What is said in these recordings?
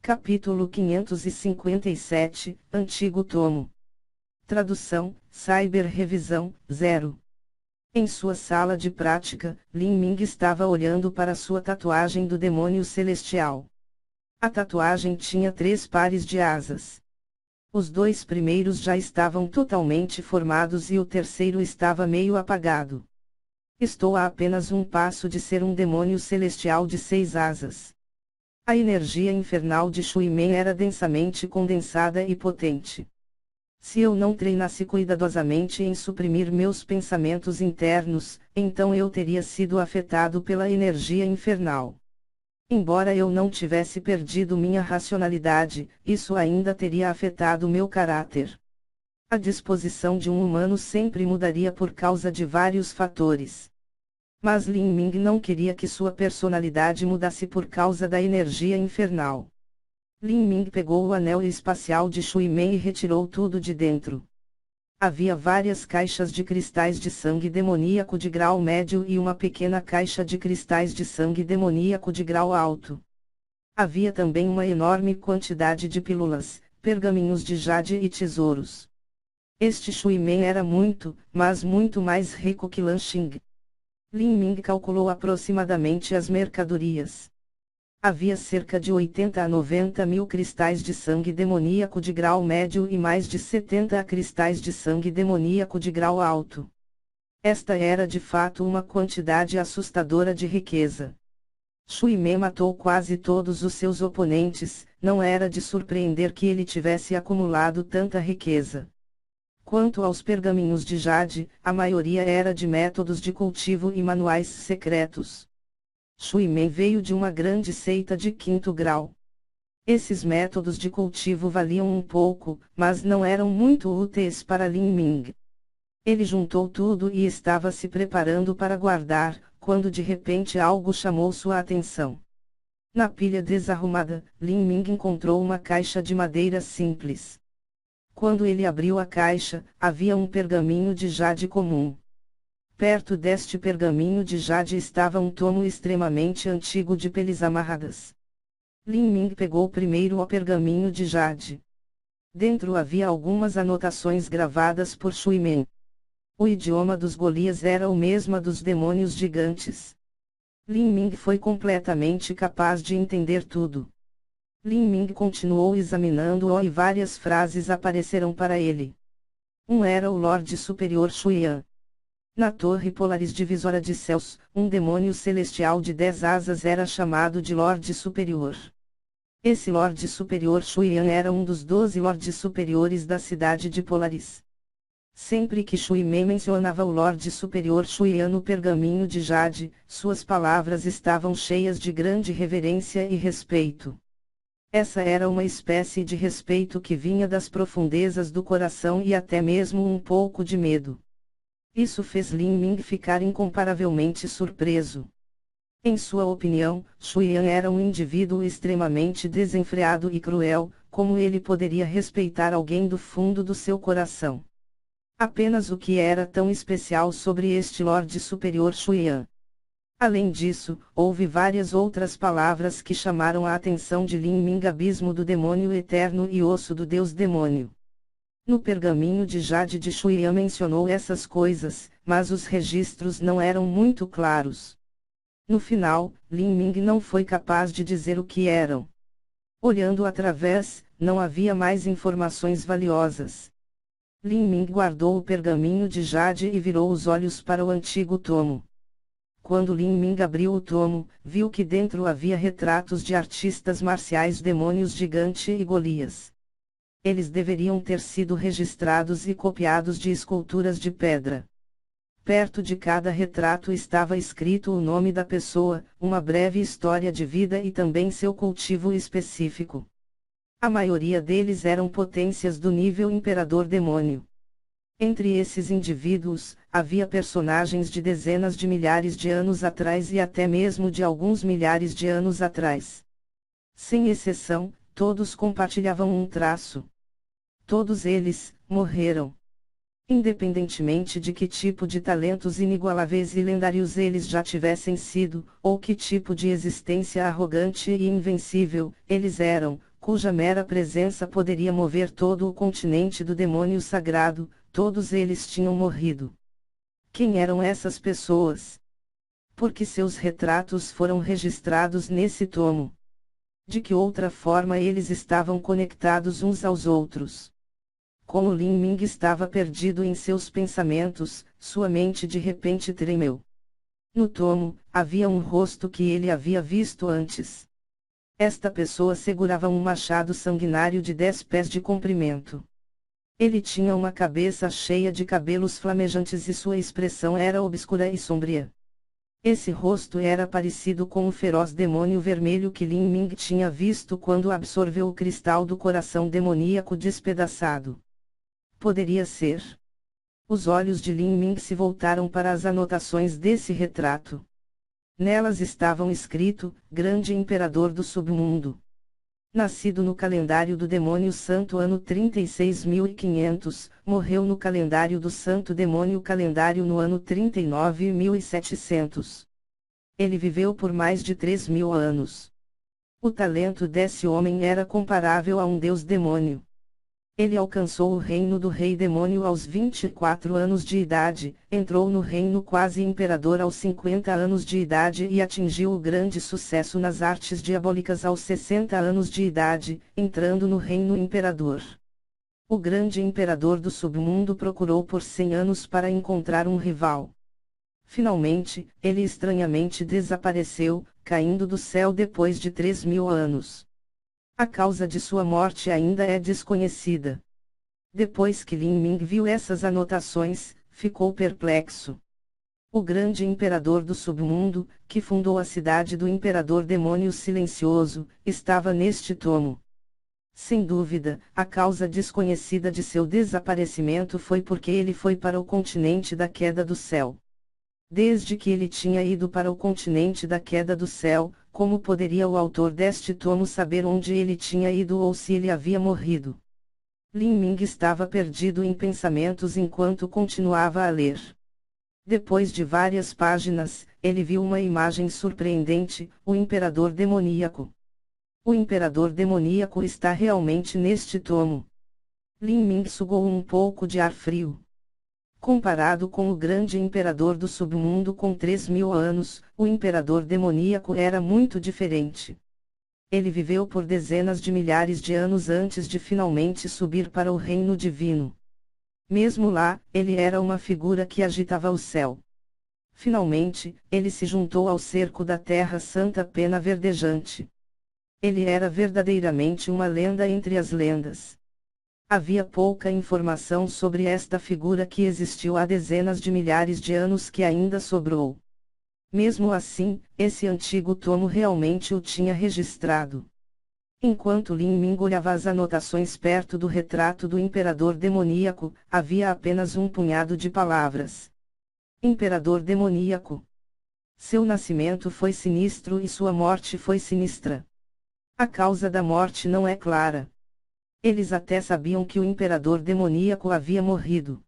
Capítulo 557, Antigo Tomo. Tradução, Cyber Revisão, 0. Em sua sala de prática, Lin Ming estava olhando para sua tatuagem do demônio celestial. A tatuagem tinha 3 pares de asas. Os 2 primeiros já estavam totalmente formados e o terceiro estava meio apagado. Estou a apenas um passo de ser um demônio celestial de 6 asas. A energia infernal de Shui Men era densamente condensada e potente. Se eu não treinasse cuidadosamente em suprimir meus pensamentos internos, então eu teria sido afetado pela energia infernal. Embora eu não tivesse perdido minha racionalidade, isso ainda teria afetado meu caráter. A disposição de um humano sempre mudaria por causa de vários fatores. Mas Lin Ming não queria que sua personalidade mudasse por causa da energia infernal. Lin Ming pegou o anel espacial de Shui Men e retirou tudo de dentro. Havia várias caixas de cristais de sangue demoníaco de grau médio e uma pequena caixa de cristais de sangue demoníaco de grau alto. Havia também uma enorme quantidade de pílulas, pergaminhos de jade e tesouros. Este Shui Men era muito, mas muito mais rico que Lan Xing. Lin Ming calculou aproximadamente as mercadorias. Havia cerca de 80 a 90 mil cristais de sangue demoníaco de grau médio e mais de 70 cristais de sangue demoníaco de grau alto. Esta era de fato uma quantidade assustadora de riqueza. Shui Men matou quase todos os seus oponentes, não era de surpreender que ele tivesse acumulado tanta riqueza. Quanto aos pergaminhos de jade, a maioria era de métodos de cultivo e manuais secretos. Shui Men veio de uma grande seita de 5º grau. Esses métodos de cultivo valiam um pouco, mas não eram muito úteis para Lin Ming. Ele juntou tudo e estava se preparando para guardar, quando de repente algo chamou sua atenção. Na pilha desarrumada, Lin Ming encontrou uma caixa de madeira simples. Quando ele abriu a caixa, havia um pergaminho de jade comum. Perto deste pergaminho de jade estava um tomo extremamente antigo de peles amarradas. Lin Ming pegou primeiro o pergaminho de jade. Dentro havia algumas anotações gravadas por Shui Men. O idioma dos Golias era o mesmo dos demônios gigantes. Lin Ming foi completamente capaz de entender tudo. Lin Ming continuou examinando-o e várias frases apareceram para ele. Um era o Lorde Superior Shuyan. Na Torre Polaris Divisora de Céus, um demônio celestial de 10 asas era chamado de Lorde Superior. Esse Lorde Superior Shuyan era um dos 12 Lordes Superiores da cidade de Polaris. Sempre que Shui Men mencionava o Lorde Superior Shuyan no pergaminho de jade, suas palavras estavam cheias de grande reverência e respeito. Essa era uma espécie de respeito que vinha das profundezas do coração e até mesmo um pouco de medo. Isso fez Lin Ming ficar incomparavelmente surpreso. Em sua opinião, Shuyan era um indivíduo extremamente desenfreado e cruel, como ele poderia respeitar alguém do fundo do seu coração? Apenas o que era tão especial sobre este Lorde Superior Shuyan? Além disso, houve várias outras palavras que chamaram a atenção de Lin Ming: abismo do demônio eterno e osso do deus demônio. No pergaminho de jade de Shuyan mencionou essas coisas, mas os registros não eram muito claros. No final, Lin Ming não foi capaz de dizer o que eram. Olhando através, não havia mais informações valiosas. Lin Ming guardou o pergaminho de jade e virou os olhos para o antigo tomo. Quando Lin Ming abriu o tomo, viu que dentro havia retratos de artistas marciais, demônios gigante e Golias. Eles deveriam ter sido registrados e copiados de esculturas de pedra. Perto de cada retrato estava escrito o nome da pessoa, uma breve história de vida e também seu cultivo específico. A maioria deles eram potências do nível Imperador Demônio. Entre esses indivíduos, havia personagens de dezenas de milhares de anos atrás e até mesmo de alguns milhares de anos atrás. Sem exceção, todos compartilhavam um traço. Todos eles morreram. Independentemente de que tipo de talentos inigualáveis e lendários eles já tivessem sido, ou que tipo de existência arrogante e invencível, eles eram, cuja mera presença poderia mover todo o continente do demônio sagrado, todos eles tinham morrido. Quem eram essas pessoas? Por que seus retratos foram registrados nesse tomo? De que outra forma eles estavam conectados uns aos outros? Como Lin Ming estava perdido em seus pensamentos, sua mente de repente tremeu. No tomo, havia um rosto que ele havia visto antes. Esta pessoa segurava um machado sanguinário de 10 pés de comprimento. Ele tinha uma cabeça cheia de cabelos flamejantes e sua expressão era obscura e sombria. Esse rosto era parecido com o feroz demônio vermelho que Lin Ming tinha visto quando absorveu o cristal do coração demoníaco despedaçado. Poderia ser. Os olhos de Lin Ming se voltaram para as anotações desse retrato. Nelas estavam escrito, Grande Imperador do Submundo. Nascido no calendário do Demônio Santo ano 36.500, morreu no calendário do Santo Demônio calendário no ano 39.700. Ele viveu por mais de 3.000 anos. O talento desse homem era comparável a um deus demônio. Ele alcançou o reino do rei demônio aos 24 anos de idade, entrou no reino quase imperador aos 50 anos de idade e atingiu o grande sucesso nas artes diabólicas aos 60 anos de idade, entrando no reino imperador. O grande imperador do submundo procurou por 100 anos para encontrar um rival. Finalmente, ele estranhamente desapareceu, caindo do céu depois de 3.000 anos. A causa de sua morte ainda é desconhecida. Depois que Lin Ming viu essas anotações, ficou perplexo. O grande imperador do submundo, que fundou a cidade do imperador demônio silencioso, estava neste tomo. Sem dúvida, a causa desconhecida de seu desaparecimento foi porque ele foi para o continente da queda do céu. Desde que ele tinha ido para o continente da queda do céu, como poderia o autor deste tomo saber onde ele tinha ido ou se ele havia morrido? Lin Ming estava perdido em pensamentos enquanto continuava a ler. Depois de várias páginas, ele viu uma imagem surpreendente, o imperador demoníaco. O imperador demoníaco está realmente neste tomo. Lin Ming sugou um pouco de ar frio. Comparado com o grande imperador do submundo com 3.000 anos, o imperador demoníaco era muito diferente. Ele viveu por dezenas de milhares de anos antes de finalmente subir para o reino divino. Mesmo lá, ele era uma figura que agitava o céu. Finalmente, ele se juntou ao cerco da Terra Santa Pena Verdejante. Ele era verdadeiramente uma lenda entre as lendas. Havia pouca informação sobre esta figura que existiu há dezenas de milhares de anos que ainda sobrou. Mesmo assim, esse antigo tomo realmente o tinha registrado. Enquanto Lin Ming olhava as anotações perto do retrato do imperador demoníaco, havia apenas um punhado de palavras. Imperador demoníaco. Seu nascimento foi sinistro e sua morte foi sinistra. A causa da morte não é clara. Eles até sabiam que o imperador demoníaco havia morrido.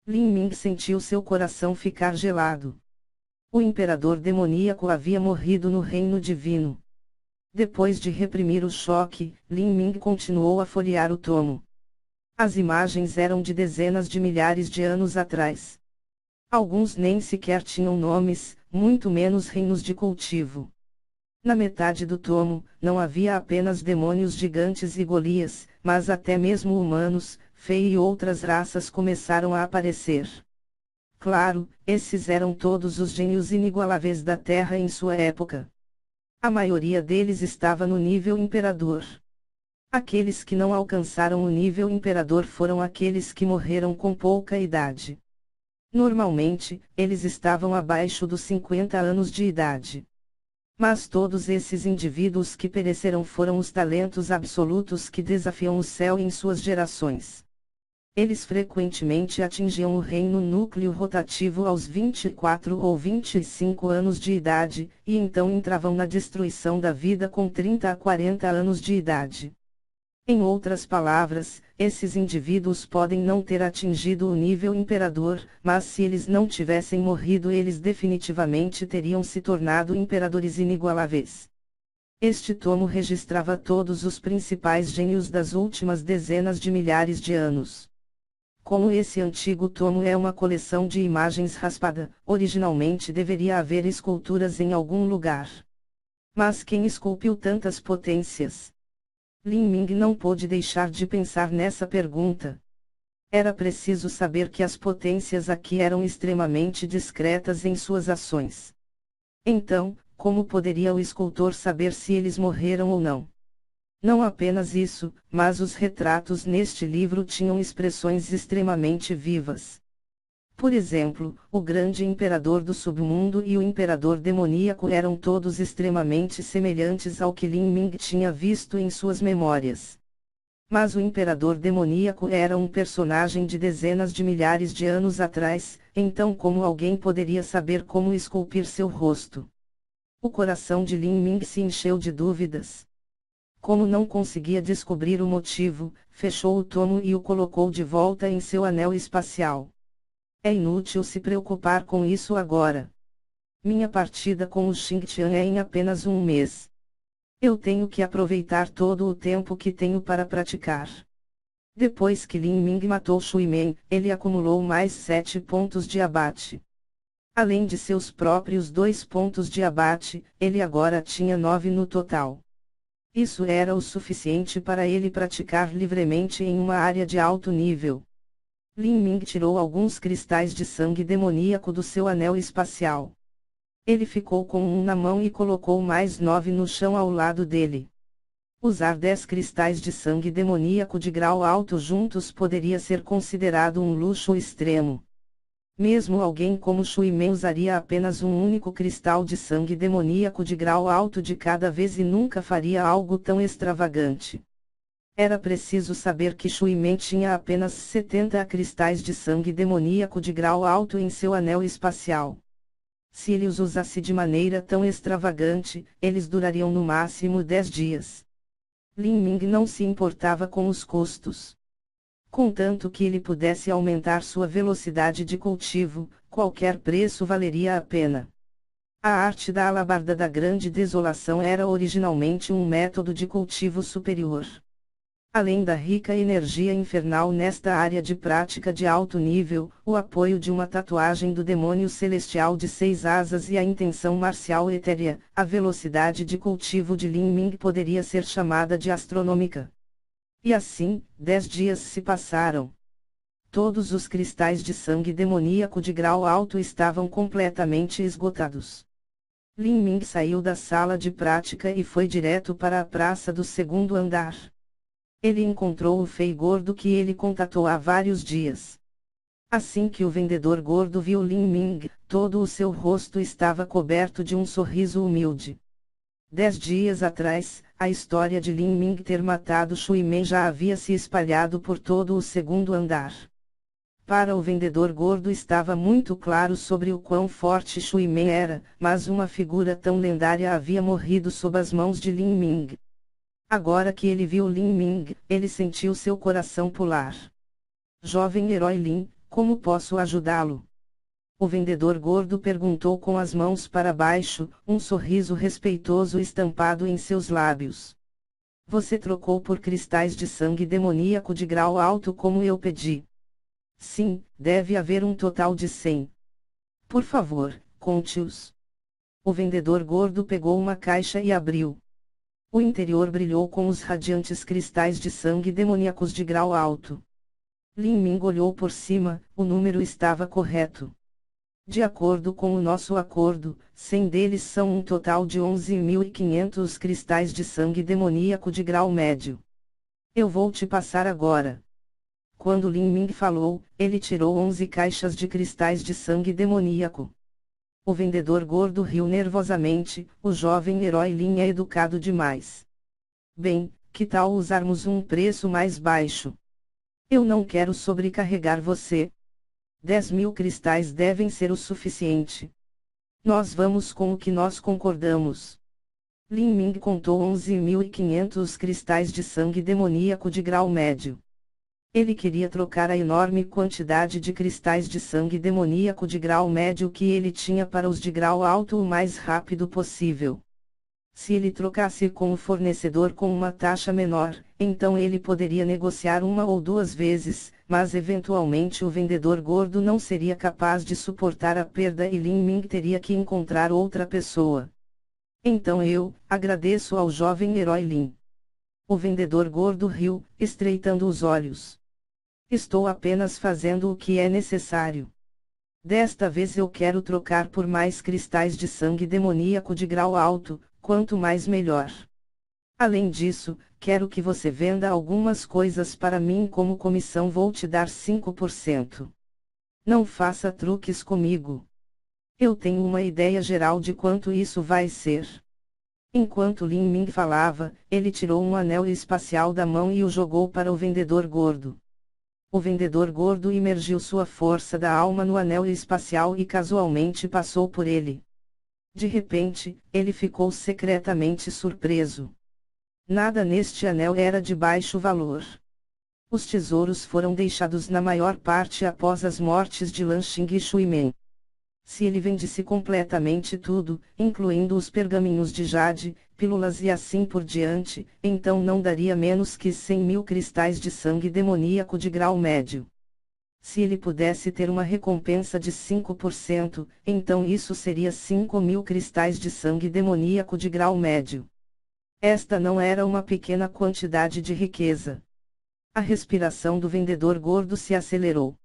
Lin Ming sentiu seu coração ficar gelado. O imperador demoníaco havia morrido no reino divino. Depois de reprimir o choque, Lin Ming continuou a folhear o tomo. As imagens eram de dezenas de milhares de anos atrás. Alguns nem sequer tinham nomes, muito menos reinos de cultivo. Na metade do tomo, não havia apenas demônios gigantes e Golias, mas até mesmo humanos, Fei e outras raças começaram a aparecer. Claro, esses eram todos os gênios inigualáveis da Terra em sua época. A maioria deles estava no nível imperador. Aqueles que não alcançaram o nível imperador foram aqueles que morreram com pouca idade. Normalmente, eles estavam abaixo dos 50 anos de idade. Mas todos esses indivíduos que pereceram foram os talentos absolutos que desafiam o céu em suas gerações. Eles frequentemente atingiam o reino núcleo rotativo aos 24 ou 25 anos de idade, e então entravam na destruição da vida com 30 a 40 anos de idade. Em outras palavras, esses indivíduos podem não ter atingido o nível imperador, mas se eles não tivessem morrido eles definitivamente teriam se tornado imperadores inigualáveis. Este tomo registrava todos os principais gênios das últimas dezenas de milhares de anos. Como esse antigo tomo é uma coleção de imagens raspada, originalmente deveria haver esculturas em algum lugar. Mas quem esculpiu tantas potências? Lin Ming não pôde deixar de pensar nessa pergunta. Era preciso saber que as potências aqui eram extremamente discretas em suas ações. Então, como poderia o escultor saber se eles morreram ou não? Não apenas isso, mas os retratos neste livro tinham expressões extremamente vivas. Por exemplo, o grande imperador do submundo e o imperador demoníaco eram todos extremamente semelhantes ao que Lin Ming tinha visto em suas memórias. Mas o imperador demoníaco era um personagem de dezenas de milhares de anos atrás, então como alguém poderia saber como esculpir seu rosto? O coração de Lin Ming se encheu de dúvidas. Como não conseguia descobrir o motivo, fechou o tomo e o colocou de volta em seu anel espacial. É inútil se preocupar com isso agora. Minha partida com o Xingtian é em apenas um mês. Eu tenho que aproveitar todo o tempo que tenho para praticar. Depois que Lin Ming matou Shui Men, ele acumulou mais 7 pontos de abate. Além de seus próprios 2 pontos de abate, ele agora tinha 9 no total. Isso era o suficiente para ele praticar livremente em uma área de alto nível. Lin Ming tirou alguns cristais de sangue demoníaco do seu anel espacial. Ele ficou com um na mão e colocou mais 9 no chão ao lado dele. Usar 10 cristais de sangue demoníaco de grau alto juntos poderia ser considerado um luxo extremo. Mesmo alguém como Shui Men usaria apenas um único cristal de sangue demoníaco de grau alto de cada vez e nunca faria algo tão extravagante. Era preciso saber que Shui Men tinha apenas 70 cristais de sangue demoníaco de grau alto em seu anel espacial. Se ele os usasse de maneira tão extravagante, eles durariam no máximo 10 dias. Lin Ming não se importava com os custos. Contanto que ele pudesse aumentar sua velocidade de cultivo, qualquer preço valeria a pena. A arte da alabarda da Grande Desolação era originalmente um método de cultivo superior. Além da rica energia infernal nesta área de prática de alto nível, o apoio de uma tatuagem do demônio celestial de 6 asas e a intenção marcial etérea, a velocidade de cultivo de Lin Ming poderia ser chamada de astronômica. E assim, 10 dias se passaram. Todos os cristais de sangue demoníaco de grau alto estavam completamente esgotados. Lin Ming saiu da sala de prática e foi direto para a praça do segundo andar. Ele encontrou o Fei gordo que ele contatou há vários dias. Assim que o vendedor gordo viu Lin Ming, todo o seu rosto estava coberto de um sorriso humilde. 10 dias atrás, a história de Lin Ming ter matado Shui Men já havia se espalhado por todo o segundo andar. Para o vendedor gordo estava muito claro sobre o quão forte Shui Men era, mas uma figura tão lendária havia morrido sob as mãos de Lin Ming. Agora que ele viu Lin Ming, ele sentiu seu coração pular. Jovem herói Lin, como posso ajudá-lo? O vendedor gordo perguntou com as mãos para baixo, um sorriso respeitoso estampado em seus lábios. Você trocou por cristais de sangue demoníaco de grau alto como eu pedi. Sim, deve haver um total de 100. Por favor, conte-os. O vendedor gordo pegou uma caixa e abriu. O interior brilhou com os radiantes cristais de sangue demoníacos de grau alto. Lin Ming olhou por cima, o número estava correto. De acordo com o nosso acordo, 100 deles são um total de 11.500 cristais de sangue demoníaco de grau médio. Eu vou te passar agora. Quando Lin Ming falou, ele tirou 11 caixas de cristais de sangue demoníaco. O vendedor gordo riu nervosamente, o jovem herói Lin é educado demais. Bem, que tal usarmos um preço mais baixo? Eu não quero sobrecarregar você. 10.000 cristais devem ser o suficiente. Nós vamos com o que nós concordamos. Lin Ming contou 11.500 cristais de sangue demoníaco de grau médio. Ele queria trocar a enorme quantidade de cristais de sangue demoníaco de grau médio que ele tinha para os de grau alto o mais rápido possível. Se ele trocasse com o fornecedor com uma taxa menor, então ele poderia negociar uma ou duas vezes, mas eventualmente o vendedor gordo não seria capaz de suportar a perda e Lin Ming teria que encontrar outra pessoa. Então eu agradeço ao jovem herói Lin. O vendedor gordo riu, estreitando os olhos. Estou apenas fazendo o que é necessário. Desta vez eu quero trocar por mais cristais de sangue demoníaco de grau alto, quanto mais melhor. Além disso, quero que você venda algumas coisas para mim como comissão, vou te dar 5%. Não faça truques comigo. Eu tenho uma ideia geral de quanto isso vai ser. Enquanto Lin Ming falava, ele tirou um anel espacial da mão e o jogou para o vendedor gordo. O vendedor gordo imergiu sua força da alma no anel espacial e casualmente passou por ele. De repente, ele ficou secretamente surpreso. Nada neste anel era de baixo valor. Os tesouros foram deixados na maior parte após as mortes de Lan Xing e Shui Men. Se ele vendesse completamente tudo, incluindo os pergaminhos de jade, pílulas e assim por diante, então não daria menos que 100.000 cristais de sangue demoníaco de grau médio. Se ele pudesse ter uma recompensa de 5%, então isso seria 5.000 cristais de sangue demoníaco de grau médio. Esta não era uma pequena quantidade de riqueza. A respiração do vendedor gordo se acelerou.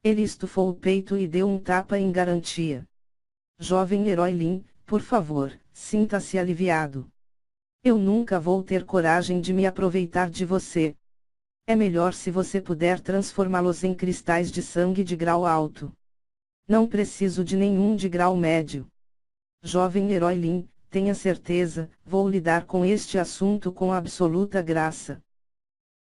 Ele estufou o peito e deu um tapa em garantia. Jovem herói Lin, por favor, sinta-se aliviado. Eu nunca vou ter coragem de me aproveitar de você. É melhor se você puder transformá-los em cristais de sangue de grau alto. Não preciso de nenhum de grau médio. Jovem herói Lin, tenha certeza, vou lidar com este assunto com absoluta graça.